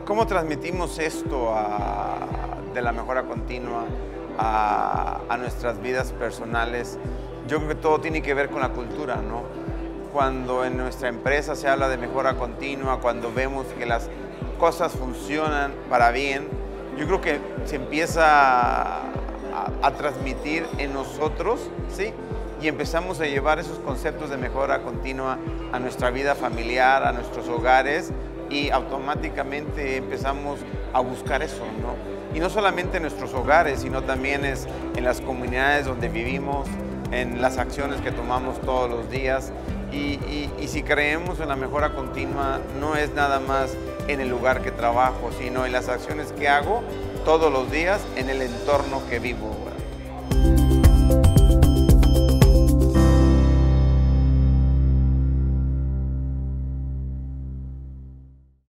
¿Cómo transmitimos esto de la mejora continua a nuestras vidas personales? Yo creo que todo tiene que ver con la cultura, ¿no? Cuando en nuestra empresa se habla de mejora continua, cuando vemos que las cosas funcionan para bien, yo creo que se empieza a transmitir en nosotros, ¿sí? Y empezamos a llevar esos conceptos de mejora continua a nuestra vida familiar, a nuestros hogares, y automáticamente empezamos a buscar eso, ¿no? Y no solamente en nuestros hogares, sino también en las comunidades donde vivimos, en las acciones que tomamos todos los días. Y si creemos en la mejora continua, no es nada más en el lugar que trabajo, sino en las acciones que hago todos los días en el entorno que vivo.